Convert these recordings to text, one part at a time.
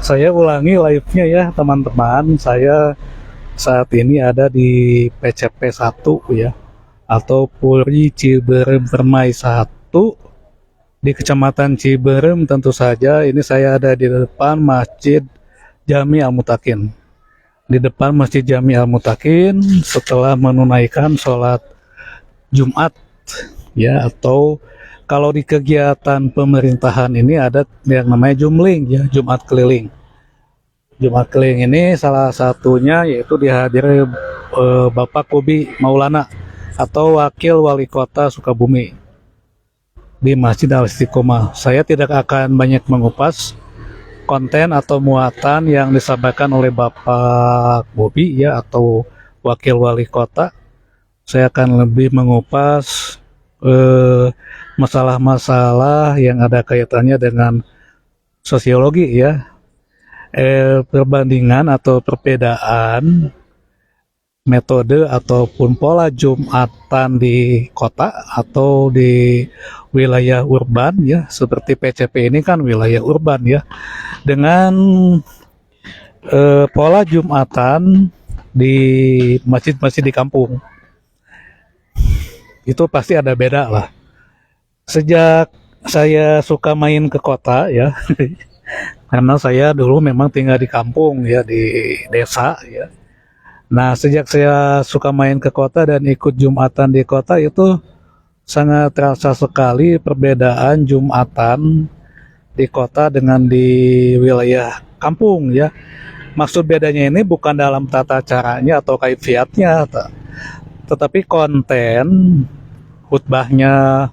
Saya ulangi live-nya ya teman-teman. Saya saat ini ada di PCP 1 ya, atau Puri Ciberem Permai 1 di Kecamatan Ciberem. Tentu saja ini saya ada di depan Masjid Jami Al-Mutakin. Di depan Masjid Jami Al-Mutakin setelah menunaikan sholat Jumat ya, atau kalau di kegiatan pemerintahan ini ada yang namanya Jumling ya, Jumat Keliling. Jumat Keliling ini salah satunya yaitu dihadiri Bapak Kobi Maulana atau Wakil Wali Kota Sukabumi di Masjid Al-Istiqomah. Saya tidak akan banyak mengupas konten atau muatan yang disampaikan oleh Bapak Bobi ya, atau Wakil Wali Kota. Saya akan lebih mengupas masalah-masalah yang ada kaitannya dengan sosiologi ya, perbandingan atau perbedaan metode ataupun pola Jumatan di kota atau di wilayah urban ya, seperti PCP ini kan wilayah urban ya, dengan pola Jumatan di masjid-masjid di kampung. Itu pasti ada beda lah. Sejak saya suka main ke kota ya, karena saya dulu memang tinggal di kampung ya, di desa ya. Nah, sejak saya suka main ke kota dan ikut Jumatan di kota, itu sangat terasa sekali perbedaan Jumatan di kota dengan di wilayah kampung ya. Maksud bedanya ini bukan dalam tata caranya atau kaifiatnya, tetapi konten khutbahnya,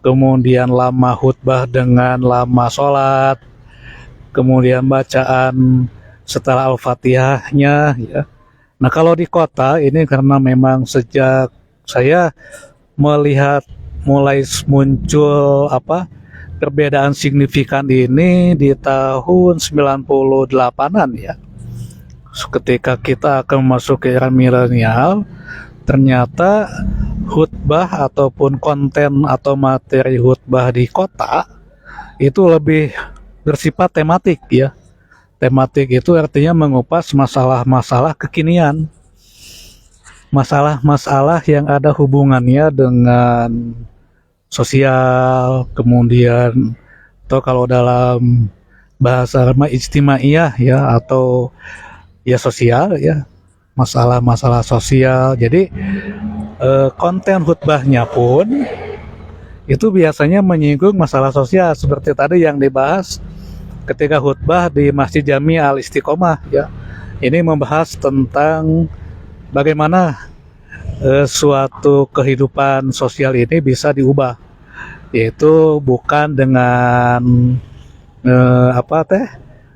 kemudian lama khutbah dengan lama sholat, kemudian bacaan setelah Al-Fatihahnya ya. Nah, kalau di kota ini karena memang sejak saya melihat mulai muncul perbedaan signifikan ini di tahun 98-an ya. Ketika kita akan masuk ke era milenial, ternyata khutbah ataupun konten atau materi khutbah di kota itu lebih bersifat tematik ya. Tematik itu artinya mengupas masalah-masalah kekinian, masalah-masalah yang ada hubungannya dengan sosial, kemudian atau kalau dalam bahasa ijtimaiyah ya, atau ya sosial ya, masalah-masalah sosial. Jadi konten khutbahnya pun itu biasanya menyinggung masalah sosial seperti tadi yang dibahas ketika khutbah di Masjid Jami Al-Istiqomah ya. Ini membahas tentang bagaimana suatu kehidupan sosial ini bisa diubah, yaitu bukan dengan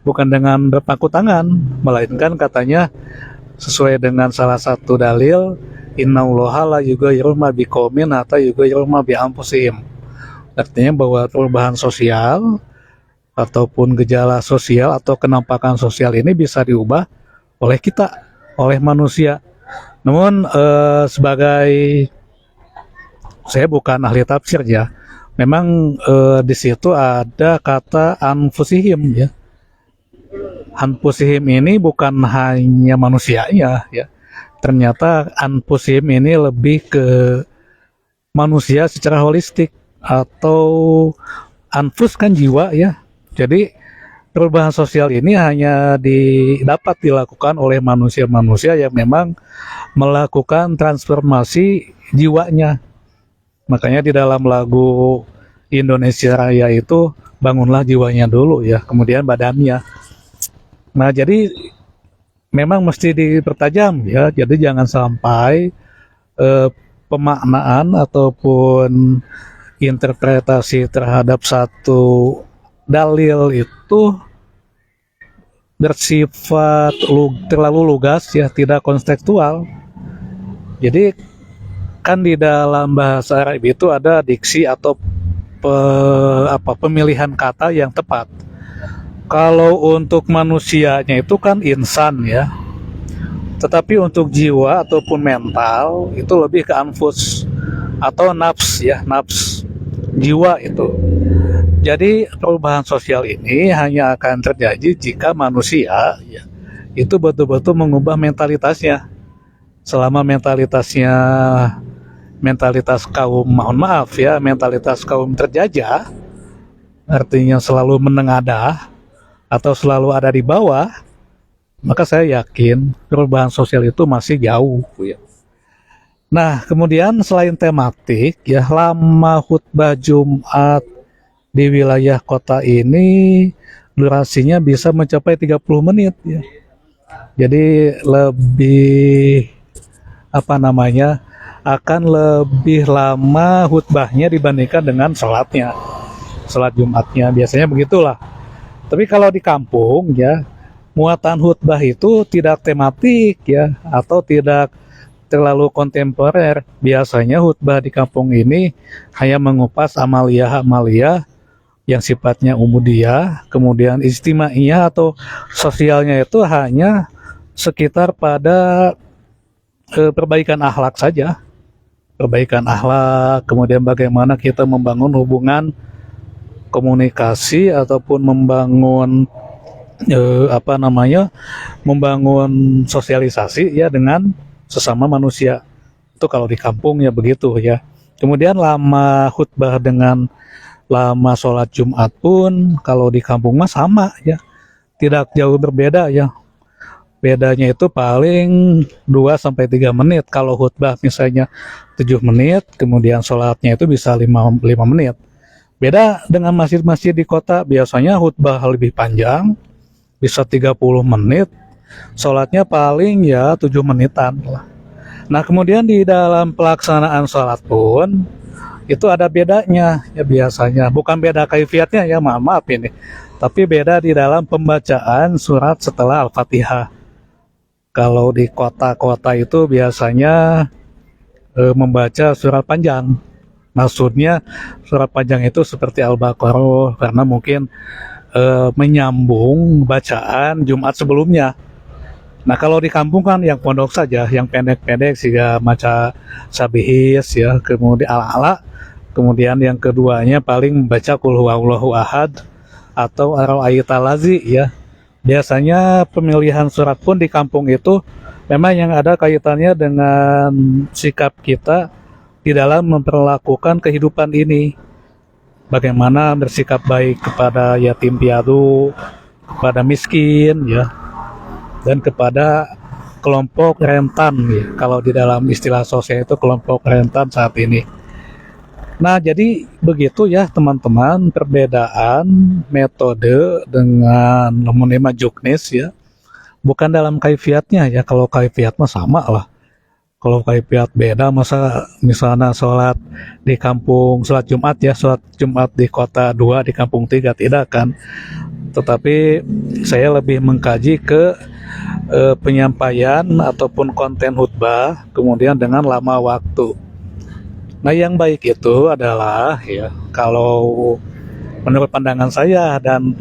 bukan dengan berpangku tangan, melainkan katanya sesuai dengan salah satu dalil, innallaha la yughayyiru ma biqaumin hatta yughayyiru ma bi anfusihim. Artinya bahwa perubahan sosial ataupun gejala sosial atau kenampakan sosial ini bisa diubah oleh kita, oleh manusia. Namun sebagai saya bukan ahli tafsir ya, memang di situ ada kata anfusihim ya. Anfusihim ini bukan hanya manusianya ya. Ternyata anfusihim ini lebih ke manusia secara holistik, atau anfus kan jiwa ya. Jadi perubahan sosial ini hanya dapat dilakukan oleh manusia-manusia yang memang melakukan transformasi jiwanya. Makanya di dalam lagu Indonesia Raya itu, bangunlah jiwanya dulu ya, kemudian badannya. Nah, jadi memang mesti dipertajam ya. Jadi jangan sampai pemaknaan ataupun interpretasi terhadap satu dalil itu bersifat terlalu lugas ya, tidak kontekstual. Jadi kan di dalam bahasa Arab itu ada diksi atau pemilihan kata yang tepat. Kalau untuk manusianya itu kan insan ya, tetapi untuk jiwa ataupun mental itu lebih ke anfus atau nafs ya, nafs jiwa itu. Jadi perubahan sosial ini hanya akan terjadi jika manusia ya, itu betul-betul mengubah mentalitasnya. Selama mentalitasnya mentalitas kaum, mohon maaf ya, mentalitas kaum terjajah, artinya selalu menengadah atau selalu ada di bawah, maka saya yakin perubahan sosial itu masih jauh ya. Nah, kemudian selain tematik ya, lama khutbah Jumat di wilayah kota ini durasinya bisa mencapai 30 menit ya. Jadi lebih apa namanya, akan lebih lama khutbahnya dibandingkan dengan sholat Jumatnya, biasanya begitulah. Tapi kalau di kampung ya, muatan khutbah itu tidak tematik ya, atau tidak terlalu kontemporer. Biasanya khutbah di kampung ini hanya mengupas amalia-amalia yang sifatnya umudiyah, kemudian istimaiyah atau sosialnya itu hanya sekitar pada perbaikan akhlak saja. Perbaikan akhlak, kemudian bagaimana kita membangun hubungan komunikasi ataupun membangun membangun sosialisasi ya dengan sesama manusia. Itu kalau di kampung ya begitu ya. Kemudian lama khutbah dengan lama sholat Jumat pun kalau di kampung mah sama ya, tidak jauh berbeda ya. Bedanya itu paling 2 sampai 3 menit. Kalau khutbah misalnya 7 menit, kemudian sholatnya itu bisa 5 menit. Beda dengan masjid-masjid di kota, biasanya khutbah lebih panjang, bisa 30 menit, sholatnya paling ya 7 menitan lah. Nah, kemudian di dalam pelaksanaan sholat pun itu ada bedanya ya, biasanya bukan beda kaifiatnya ya, maaf ini, tapi beda di dalam pembacaan surat setelah Al-Fatihah. Kalau di kota-kota itu biasanya membaca surat panjang. Maksudnya surat panjang itu seperti Al-Baqarah, karena mungkin menyambung bacaan Jumat sebelumnya. Nah, kalau di kampung kan yang pondok saja, yang pendek-pendek sehingga baca sabihis ya, kemudian ala-ala, kemudian yang keduanya paling membaca qul huwallahu ahad atau ar-ra'aital ladzi ya. Biasanya pemilihan surat pun di kampung itu memang yang ada kaitannya dengan sikap kita di dalam memperlakukan kehidupan ini. Bagaimana bersikap baik kepada yatim piatu, kepada miskin ya, dan kepada kelompok rentan ya. Kalau di dalam istilah sosial itu kelompok rentan saat ini. Nah, jadi begitu ya teman-teman, perbedaan metode dengan lemonema juknis ya. Bukan dalam kaifiatnya ya, kalau kaifiat mah sama lah. Kalau kaifiat beda, masa misalnya sholat di kampung, sholat Jumat ya, sholat Jumat di kota 2, di kampung 3, tidak kan. Tetapi saya lebih mengkaji ke penyampaian ataupun konten khutbah, kemudian dengan lama waktu. Nah, yang baik itu adalah ya, kalau menurut pandangan saya dan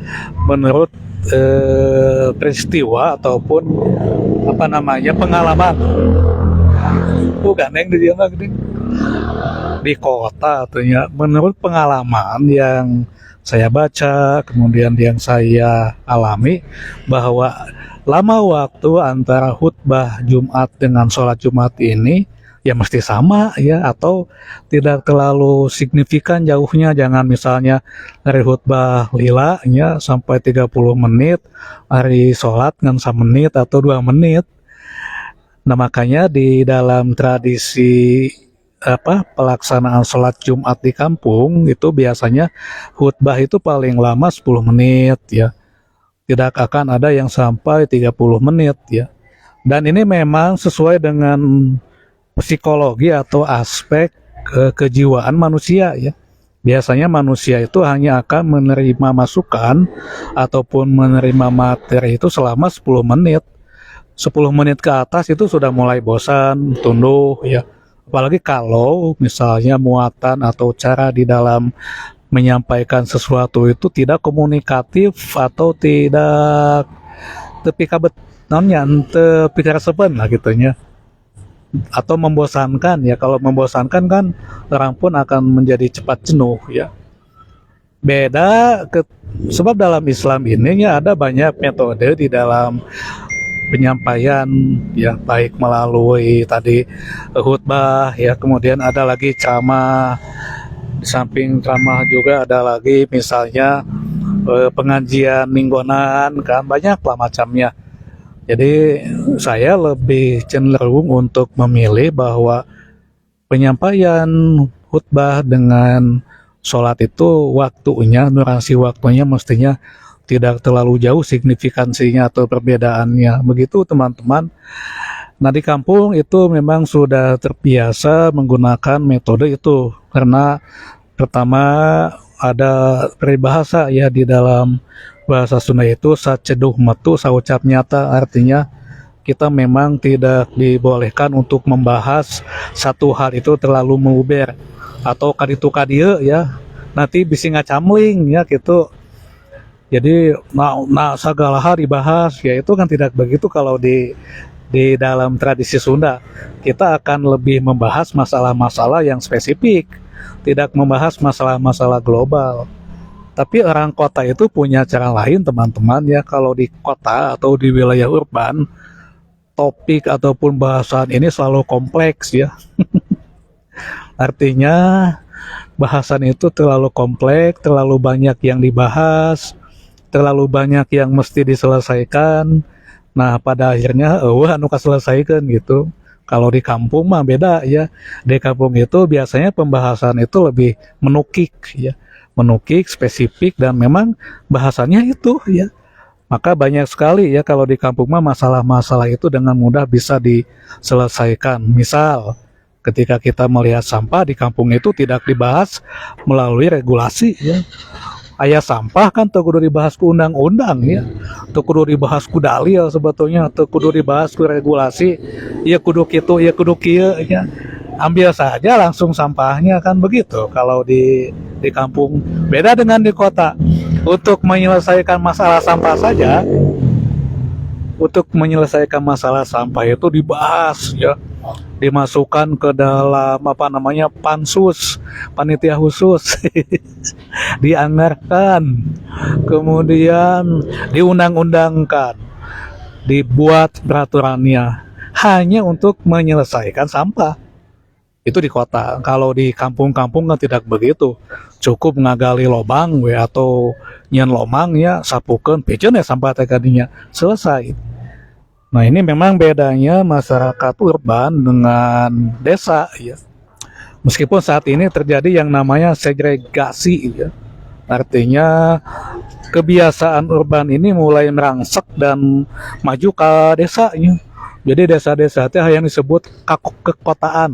menurut peristiwa ataupun pengalaman, bukan yang di kota artinya, menurut pengalaman yang saya baca, kemudian yang saya alami, bahwa lama waktu antara khutbah Jumat dengan sholat Jumat ini ya mesti sama ya, atau tidak terlalu signifikan jauhnya. Jangan misalnya dari khutbah lila ya sampai 30 menit, hari sholat dengan 1 menit atau 2 menit. Nah, makanya di dalam tradisi pelaksanaan sholat Jumat di kampung itu biasanya khutbah itu paling lama 10 menit ya. Tidak akan ada yang sampai 30 menit ya. Dan ini memang sesuai dengan psikologi atau aspek kejiwaan manusia ya. Biasanya manusia itu hanya akan menerima masukan ataupun menerima materi itu selama 10 menit. 10 menit ke atas itu sudah mulai bosan, tunduh ya. Apalagi kalau misalnya muatan atau cara di dalam menyampaikan sesuatu itu tidak komunikatif atau tidak tepika tepika sepen lah gitunya, atau membosankan ya. Kalau membosankan kan orang pun akan menjadi cepat jenuh ya. Beda ke, sebab dalam Islam ini ya ada banyak metode di dalam penyampaian, ya, baik melalui tadi khutbah, ya, kemudian ada lagi ceramah. Di samping ceramah juga ada lagi misalnya pengajian mingguan, kan banyak lah macamnya. Jadi saya lebih cenderung untuk memilih bahwa penyampaian khutbah dengan sholat itu waktunya, durasi waktunya mestinya tidak terlalu jauh signifikansinya atau perbedaannya. Begitu teman-teman. Nah di kampung itu memang sudah terbiasa menggunakan metode itu karena pertama ada peribahasa ya di dalam bahasa Sunda itu saceduh metu saucap nyata, artinya kita memang tidak dibolehkan untuk membahas satu hal itu terlalu meluber atau kaditu kadie ya, nanti bisa ngacamling ya gitu. Jadi segala hal dibahas ya, itu kan tidak begitu. Kalau di dalam tradisi Sunda kita akan lebih membahas masalah-masalah yang spesifik, tidak membahas masalah-masalah global. Tapi orang kota itu punya cara lain teman-teman ya. Kalau di kota atau di wilayah urban, topik ataupun bahasan ini selalu kompleks ya. Artinya bahasan itu terlalu kompleks, terlalu banyak yang dibahas, terlalu banyak yang mesti diselesaikan. Nah pada akhirnya anu selesaikan gitu. Kalau di kampung mah beda ya. Di kampung itu biasanya pembahasan itu lebih menukik ya, menukik, spesifik, dan memang bahasanya itu ya. Maka banyak sekali ya kalau di kampung mah masalah-masalah itu dengan mudah bisa diselesaikan. Misal ketika kita melihat sampah di kampung itu tidak dibahas melalui regulasi ya. Ayah sampah kan tuh kudu dibahas ku undang-undang ya, tuh kudu dibahas ku dalil sebetulnya, tuh kudu dibahas ku regulasi, ya kudu kitu, ya kudu kieu ya. Ambil saja langsung sampahnya, kan begitu. Kalau di kampung beda dengan di kota. Untuk menyelesaikan masalah sampah saja, untuk menyelesaikan masalah sampah itu dibahas ya, dimasukkan ke dalam apa namanya pansus, panitia khusus, dianggarkan, kemudian diundang-undangkan, dibuat peraturannya hanya untuk menyelesaikan sampah. Itu di kota. Kalau di kampung-kampung kan tidak begitu. Cukup ngagali lobang we atau nyen lomang ya, sapukeun piceun ya sampah teh kadinya, selesai. Nah ini memang bedanya masyarakat urban dengan desa ya. Meskipun saat ini terjadi yang namanya segregasi ya. Artinya kebiasaan urban ini mulai merangsek dan maju ke desanya. Jadi desa-desa itu yang disebut kekotaan.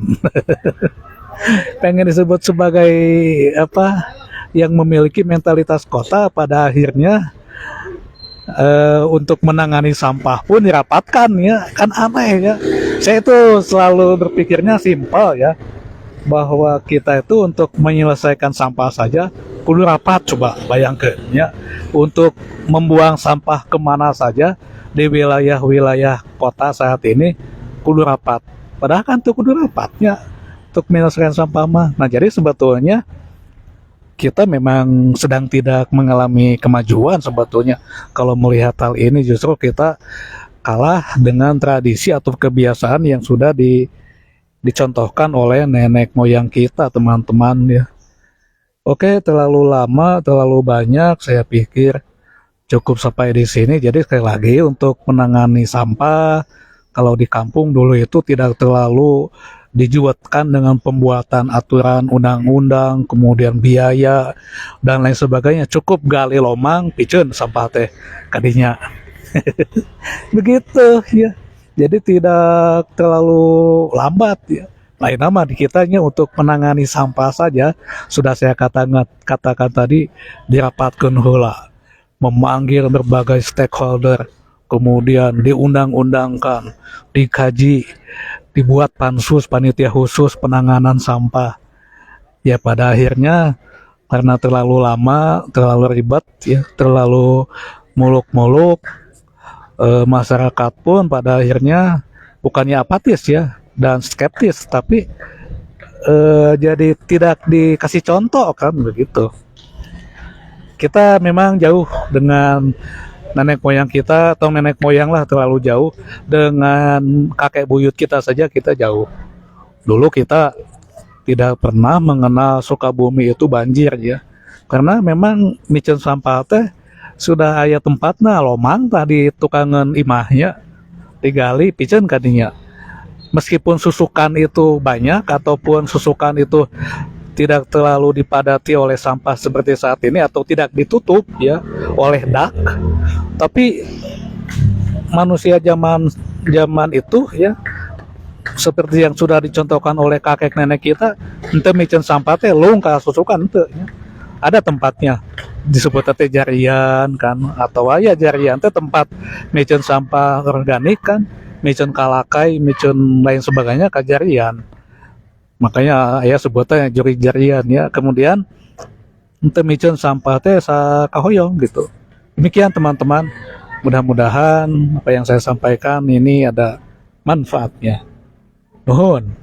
Pengen disebut sebagai apa, yang memiliki mentalitas kota, pada akhirnya untuk menangani sampah pun dirapatkan ya, kan aneh ya. Saya itu selalu berpikirnya simpel ya, bahwa kita itu untuk menyelesaikan sampah saja kudu rapat. Coba bayangkan ya, untuk membuang sampah kemana saja di wilayah-wilayah kota saat ini kudu rapat. Padahal kan tuh kudu rapatnya untuk menyelesaikan sampah mah. Nah jadi sebetulnya kita memang sedang tidak mengalami kemajuan sebetulnya. Kalau melihat hal ini justru kita kalah dengan tradisi atau kebiasaan yang sudah dicontohkan oleh nenek moyang kita teman-teman ya. Oke, terlalu lama, terlalu banyak, saya pikir cukup sampai di sini. Jadi sekali lagi untuk menangani sampah, kalau di kampung dulu itu tidak terlalu dijuatkan dengan pembuatan aturan undang-undang, kemudian biaya dan lain sebagainya. Cukup gali lomang, piceun sampah teh kadinya. Begitu ya. Jadi tidak terlalu lambat ya. Lain nama di kitanya untuk menangani sampah saja sudah saya katakan tadi, dirapatkeun heula, memanggil berbagai stakeholder, kemudian diundang-undangkan, dikaji, dibuat pansus, panitia khusus penanganan sampah. Ya pada akhirnya karena terlalu lama, terlalu ribet, ya, terlalu muluk-muluk, masyarakat pun pada akhirnya bukannya apatis ya dan skeptis, tapi jadi tidak dikasih contoh kan begitu. kita memang jauh dengan nenek moyang kita, atau nenek moyang lah terlalu jauh. Dengan kakek buyut kita saja kita jauh. Dulu kita tidak pernah mengenal Sukabumi itu banjir ya, karena memang micen sampah teh sudah aya tempatna lomang tadi tukangan imahnya digali piceun kadinya. Meskipun susukan itu banyak ataupun susukan itu tidak terlalu dipadati oleh sampah seperti saat ini atau tidak ditutup ya oleh dak, tapi manusia zaman zaman itu ya seperti yang sudah dicontohkan oleh kakek nenek kita, ente micen sampah teh lung ka susukan ente ya. Ada tempatnya disebut teh jarian kan, atau aya jarian teh tempat micen sampah organik kan, micen kalakai, micen lain sebagainya kajarian. Makanya ayah sebutnya juri jarian ya. Kemudian ente micen sampah teh sakahoyong gitu. Demikian teman-teman, mudah-mudahan apa yang saya sampaikan ini ada manfaatnya. Nuhun.